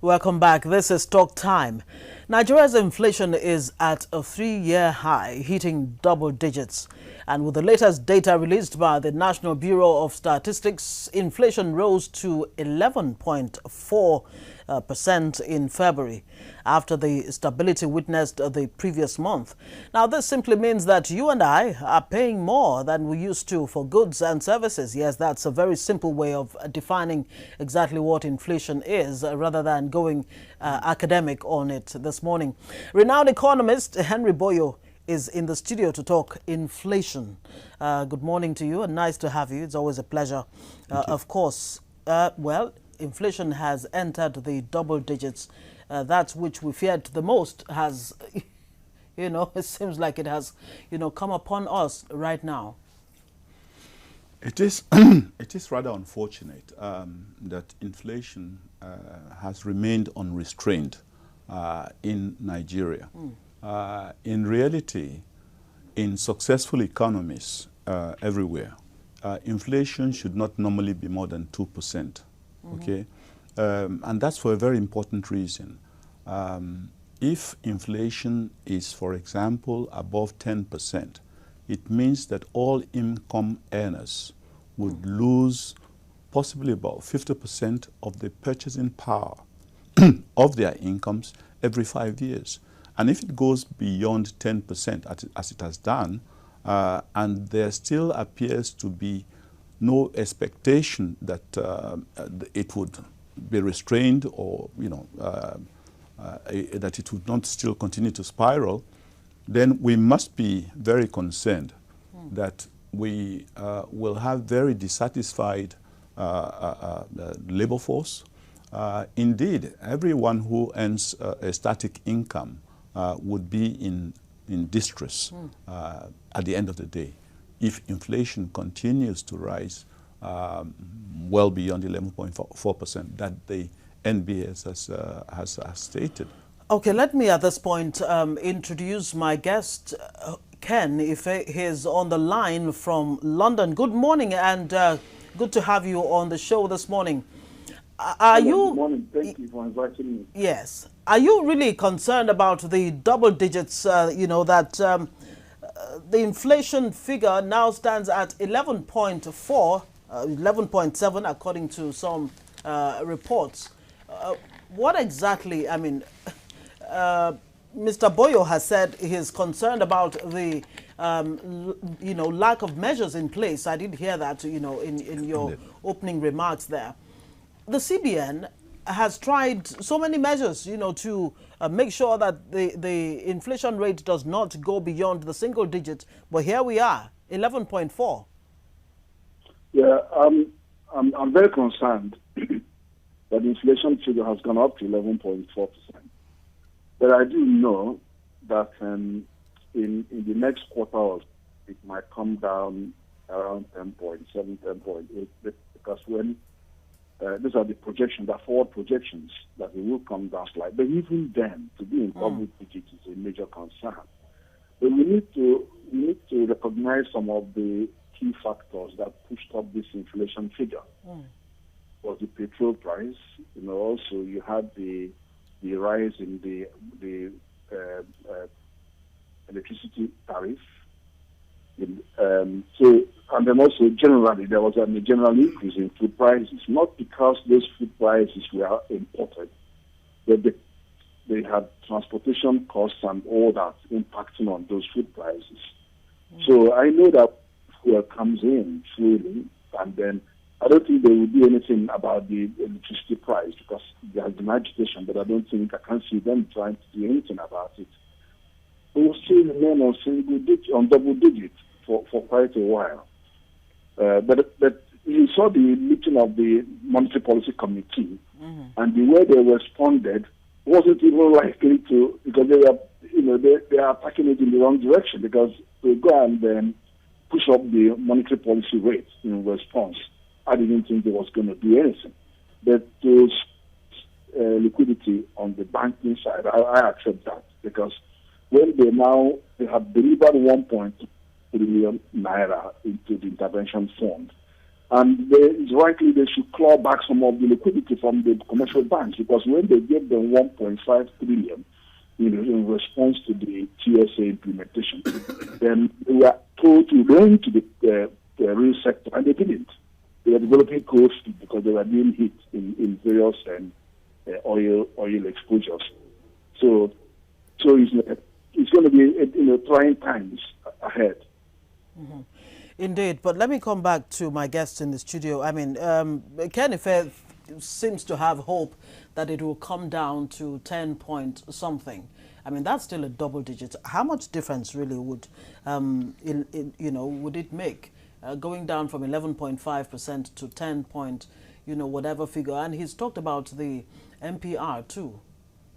Welcome back. This is Talk Time. Nigeria's inflation is at a 3-year high, hitting double digits. And with the latest data released by the National Bureau of Statistics, inflation rose to 11.4% in February, after the stability witnessed the previous month. Now, this simply means that you and I are paying more than we used to for goods and services. Yes, that's a very simple way of defining exactly what inflation is, rather than going academic on it this morning. Renowned economist Henry BOYO is in the studio to talk inflation. Good morning to you, and nice to have you. It's always a pleasure. Of course, well, inflation has entered the double digits. That which we feared the most has, it seems like it has, come upon us right now. It is, it is rather unfortunate that inflation has remained unrestrained in Nigeria. In reality, in successful economies everywhere, inflation should not normally be more than 2%. Okay, and that's for a very important reason. If inflation is, for example, above 10%, it means that all income earners would lose possibly about 50% of the purchasing power of their incomes every 5 years. And if it goes beyond 10%, as it has done, and there still appears to be no expectation that it would be restrained, or that it would not still continue to spiral, then we must be very concerned that we will have very dissatisfied labor force. Indeed, everyone who earns a static income would be in distress at the end of the day if inflation continues to rise well beyond 11.4% that the NBS has stated. Okay, let me at this point introduce my guest, Ken, if he's on the line from London. Good morning, and good to have you on the show this morning. Good morning. Thank you for inviting me. Yes. Are you really concerned about the double digits, that the inflation figure now stands at 11.4, 11.7 according to some reports? What exactly, Mr. BOYO has said he's concerned about the, lack of measures in place. I did hear that, in your opening remarks there. The CBN has tried so many measures, to make sure that the inflation rate does not go beyond the single digit. But here we are, 11.4. Yeah, I'm very concerned that the inflation figure has gone up to 11.4%. But I do know that in the next quarter, it might come down around 10.7, 10.8, because when these are the projections, the forward projections, that it will come down slightly. But even then, to be in double digits is a major concern. But we need to recognize some of the key factors that pushed up this inflation figure. Was the petrol price, also you had the rise in the electricity tariff. And then also generally there was a general increase in food prices, not because those food prices were imported, but they had transportation costs and all that impacting on those food prices. So I know that fuel comes in slowly, and then I don't think there will be anything about the electricity price, because there has been agitation, but I can't see them trying to do anything about it. We will still remain on double digits for quite a while. But you saw the meeting of the Monetary Policy Committee, and the way they responded wasn't even likely to, because they are attacking it in the wrong direction, because they go and then push up the monetary policy rate in response. I didn't think there was going to do anything. But those liquidity on the banking side, I accept that, because when they have delivered 1.2 trillion naira into the intervention fund, And it's likely they should claw back some of the liquidity from the commercial banks, because when they gave them 1.5 trillion in response to the TSA implementation, then they were told to lend to the real sector, and they didn't. They were developing coal feed because they were being hit in various oil exposures. So it's going to be trying times ahead. Mm-hmm. Indeed, but let me come back to my guests in the studio. I mean, Ken Ife seems to have hope that it will come down to 10 point something. I mean, that's still a double digit. How much difference really would, would it make going down from 11.5% to 10 point, whatever figure? And he's talked about the MPR too,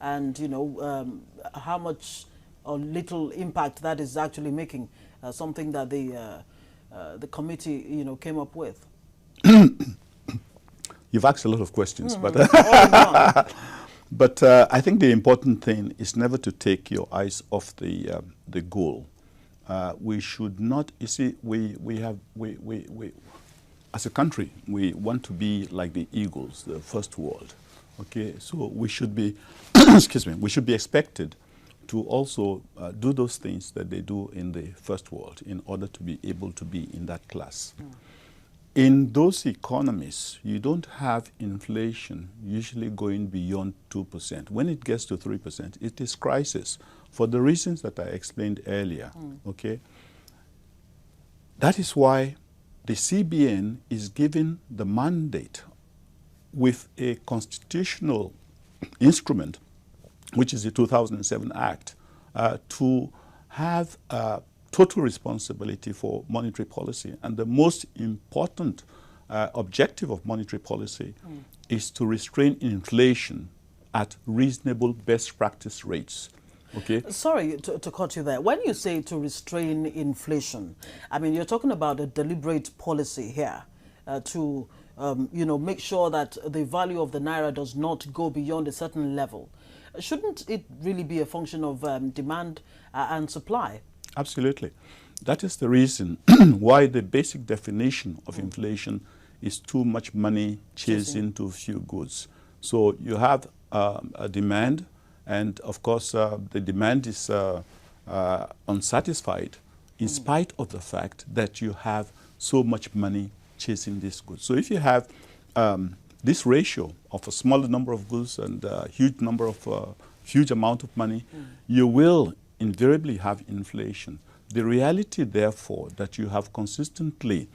and how much or little impact that is actually making, something that the committee, came up with. You've asked a lot of questions, but I think the important thing is never to take your eyes off the goal. We should not. You see, we as a country, we want to be like the eagles, the first world. Okay, so we should be, excuse me, we should be expected to also do those things that they do in the first world in order to be able to be in that class. Mm. In those economies, you don't have inflation usually going beyond 2%. When it gets to 3%, it is crisis for the reasons that I explained earlier. Mm. Okay, that is why the CBN is given the mandate with a constitutional instrument, which is the 2007 Act, to have total responsibility for monetary policy. And the most important objective of monetary policy is to restrain inflation at reasonable best practice rates. Okay. Sorry to cut you there. When you say to restrain inflation, I mean, you're talking about a deliberate policy here to make sure that the value of the naira does not go beyond a certain level. Shouldn't it really be a function of demand and supply? Absolutely. That is the reason why the basic definition of inflation is too much money chasing too few goods. So you have a demand, and of course the demand is unsatisfied in spite of the fact that you have so much money chasing these goods. So if you have this ratio of a smaller number of goods and a huge number of huge amount of money, you will invariably have inflation. The reality, therefore, that you have consistently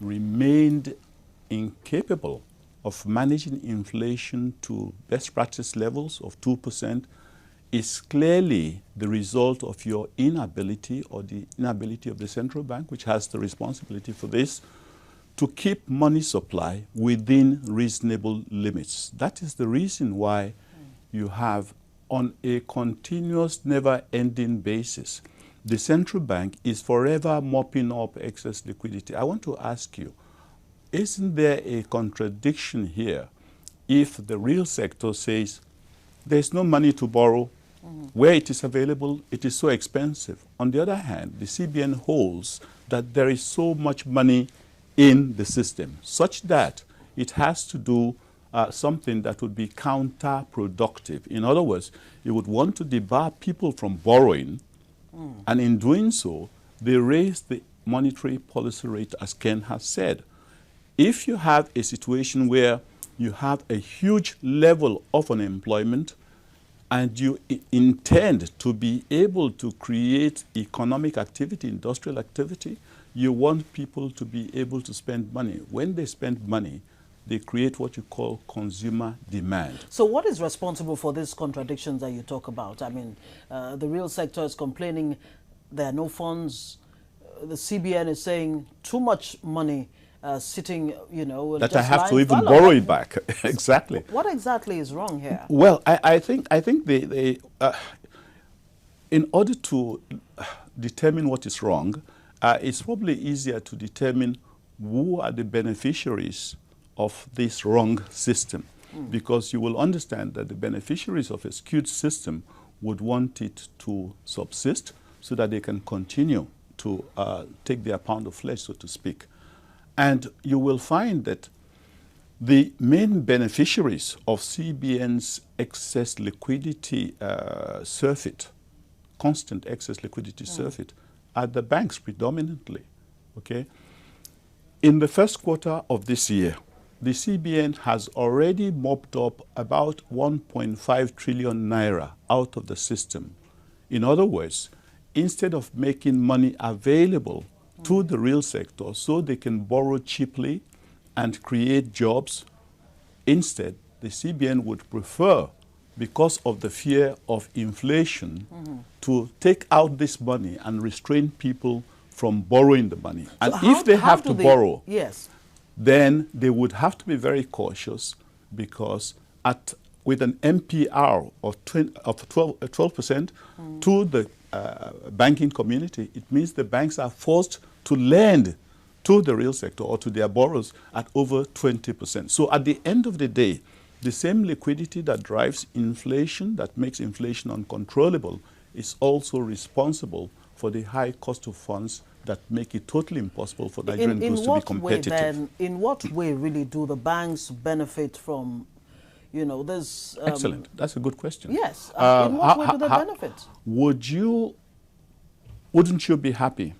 remained incapable of managing inflation to best practice levels of 2% is clearly the result of your inability, or the inability of the central bank, which has the responsibility for this, to keep money supply within reasonable limits. That is the reason why you have, on a continuous, never-ending basis, the central bank is forever mopping up excess liquidity. I want to ask you, isn't there a contradiction here if the real sector says there's no money to borrow, where it is available, it is so expensive? On the other hand, the CBN holds that there is so much money in the system, such that it has to do something that would be counterproductive. In other words, you would want to debar people from borrowing, and in doing so, they raise the monetary policy rate, as Ken has said. If you have a situation where you have a huge level of unemployment and you intend to be able to create economic activity, industrial activity, you want people to be able to spend money. When they spend money, they create what you call consumer demand. So what is responsible for these contradictions that you talk about? I mean, the real sector is complaining there are no funds. The CBN is saying too much money sitting, that I have to even borrow it back. Exactly. What exactly is wrong here? Well, I think they in order to determine what is wrong, it's probably easier to determine who are the beneficiaries of this wrong system, because you will understand that the beneficiaries of a skewed system would want it to subsist so that they can continue to take their pound of flesh, so to speak. And you will find that the main beneficiaries of CBN's excess liquidity surfeit, constant excess liquidity surfeit, are the banks predominantly. Okay? In the first quarter of this year, the CBN has already mopped up about 1.5 trillion naira out of the system. In other words, instead of making money available to the real sector so they can borrow cheaply and create jobs, instead, the CBN would prefer, because of the fear of inflation, to take out this money and restrain people from borrowing the money. And So if they have to borrow, yes, then they would have to be very cautious, because with an MPR of 12% to the banking community, it means the banks are forced to lend to the real sector or to their borrowers at over 20%. So at the end of the day, the same liquidity that drives inflation, that makes inflation uncontrollable, is also responsible for the high cost of funds that make it totally impossible for Nigerian goods to be competitive. In what way really do the banks benefit from, you know, this? Excellent. That's a good question. Yes. In what way do they benefit? Wouldn't you be happy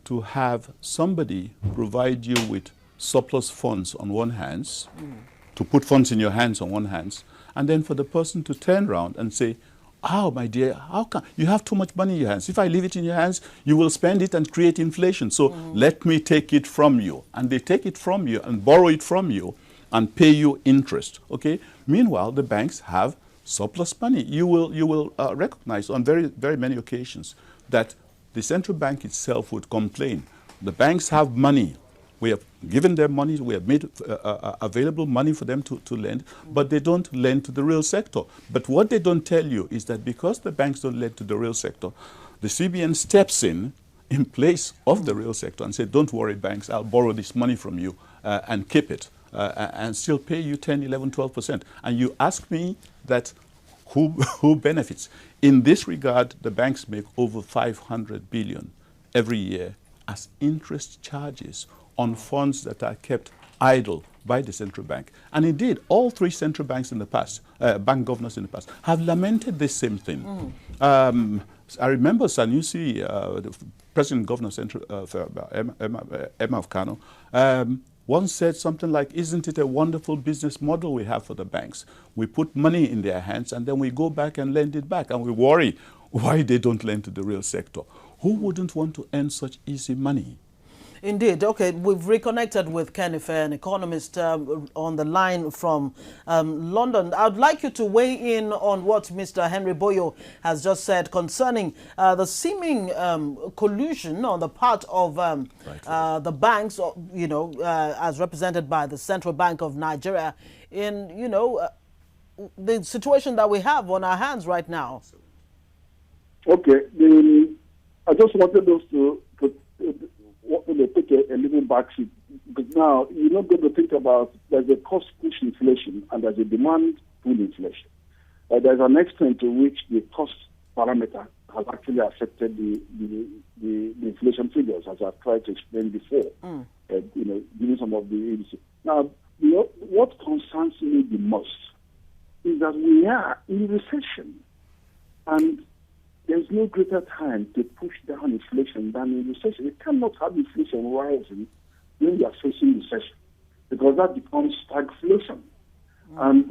to have somebody provide you with surplus funds on one hand, to put funds in your hands on one hand, and then for the person to turn around and say, "Oh, my dear, how come you have too much money in your hands? If I leave it in your hands, you will spend it and create inflation. So let me take it from you." And they take it from you and borrow it from you and pay you interest. Okay. Meanwhile, the banks have surplus money. You will recognize on very many occasions that the central bank itself would complain. The banks have money. We have given them money. We have made available money for them to lend, but they don't lend to the real sector. But what they don't tell you is that because the banks don't lend to the real sector, the CBN steps in place of the real sector and says, "Don't worry, banks, I'll borrow this money from you and keep it and still pay you 10, 11, 12%. And you ask me that who benefits? In this regard, the banks make over 500 billion every year as interest charges on funds that are kept idle by the central bank. And indeed, all three central banks in the past, bank governors in the past, have lamented this same thing. I remember Sanusi, the president governor of Emma of Kano, once said something like, "Isn't it a wonderful business model we have for the banks? We put money in their hands and then we go back and lend it back, and we worry why they don't lend to the real sector." Who wouldn't want to earn such easy money? Indeed. Okay, we've reconnected with Kenny Fair, an economist on the line from London. I'd like you to weigh in on what Mr. Henry BOYO has just said concerning the seeming collusion on the part of the banks, you know, as represented by the Central Bank of Nigeria in, you know, the situation that we have on our hands right now. Okay, I just wanted us to take a little backseat, because now you're not going to think about there's a cost push inflation and there's a demand pull inflation. There's an extent to which the cost parameter has actually affected the inflation figures, as I've tried to explain before. You know, giving some of the indices. Now, what concerns me the most is that we are in recession, and there's no greater time to push down inflation than in recession. You cannot have inflation rising when you are facing recession, because that becomes stagflation. And,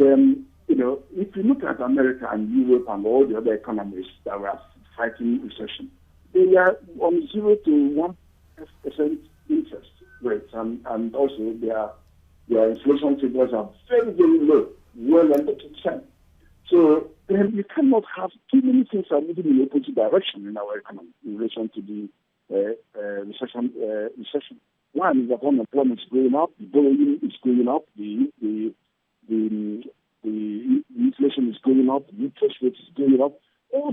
you know, if you look at America and Europe and all the other economies that were fighting recession, they are on 0 to 1% interest rates, and also their inflation figures are very, very low, well under 2%. So then you cannot have too many things are moving in the opposite direction in our economy in relation to the recession. One is that unemployment is going up, the borrowing is going up, the inflation is going up, the interest rate is going up. All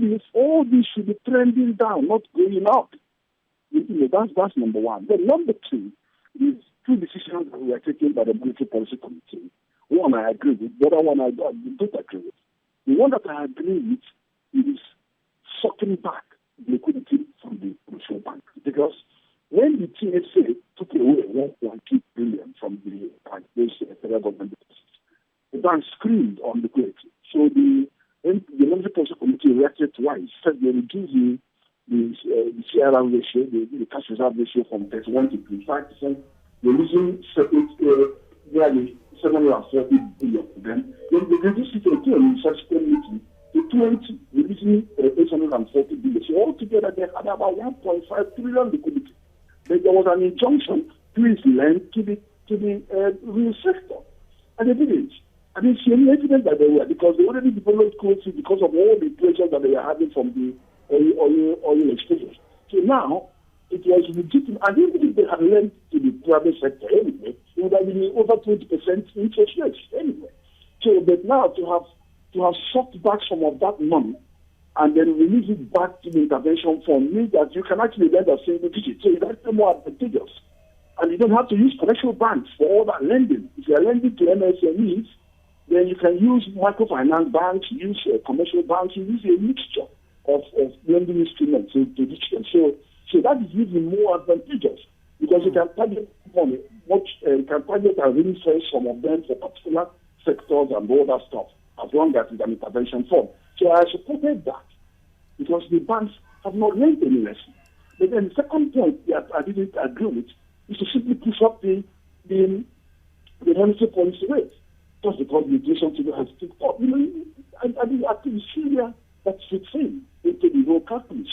this should be trending down, not going up. You know, that's number one. Then number two is two decisions that were taken by the Monetary Policy Committee. One I agree with, the other one I don't agree with. The one that I agree with is sucking back liquidity from the central bank, because When the TSA took away 1.2 billion from the bank, those federal government deposits, the bank screamed on liquidity. So the Monetary Policy Committee reacted twice. Said they reduced the CRR ratio, the cash reserve ratio from 31 to 25%. They're losing nearly 740 billion for them. Then they reduced it again in subsequent meeting to 20, releasing 840 billion. So altogether they had about 1.5 trillion liquidity. But there was an injunction, please lend to the real sector. And they didn't. I didn't see any evidence that they were, because they already developed currency because of all the pressure that they were having from the oil exporters. So now, it was legitimate. And even if they had lent to the private sector anyway, it would have been over 20% interest rates anyway. So, but now to have sucked back some of that money and then release it back to the intervention fund means that you can actually lend a single digit. So it's actually more advantageous. And you don't have to use commercial banks for all that lending. If you're lending to MSMEs, then you can use microfinance banks, use commercial banks, you use a mixture of lending instruments to reach them. So that is even more advantageous, because you can target money, you can target and really sell some of them for particular sectors and all that stuff, as long as it's an intervention fund. So I supported that, because the banks have not learned any lesson. But then the second point that I didn't agree with is to simply push up the monetary policy rate, just because the inflation figure has ticked up. I think Syria that fits in into the whole calculus.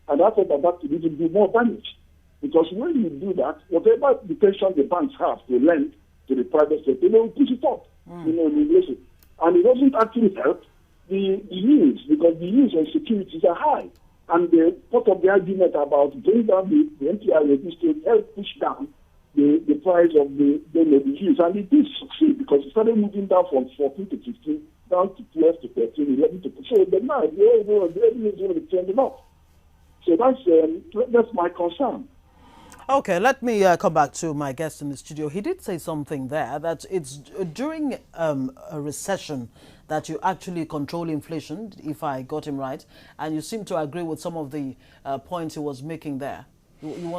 And I thought that could even do more damage. Because when you do that, whatever the tension the banks have to lend to the private sector, they will push it up, in inflation. And it doesn't actually help the yields, because the yields on securities are high. And the part of the argument about bringing down the NPI rate is to help push down the price of the yields. And it did succeed, because it started moving down from 14 to 15, down to 12 to 13, 11 to 14. So but now everything is going to be trending up. So that's my concern. Okay, let me come back to my guest in the studio. He did say something there, that it's during a recession that you actually control inflation, if I got him right, and you seem to agree with some of the points he was making there. You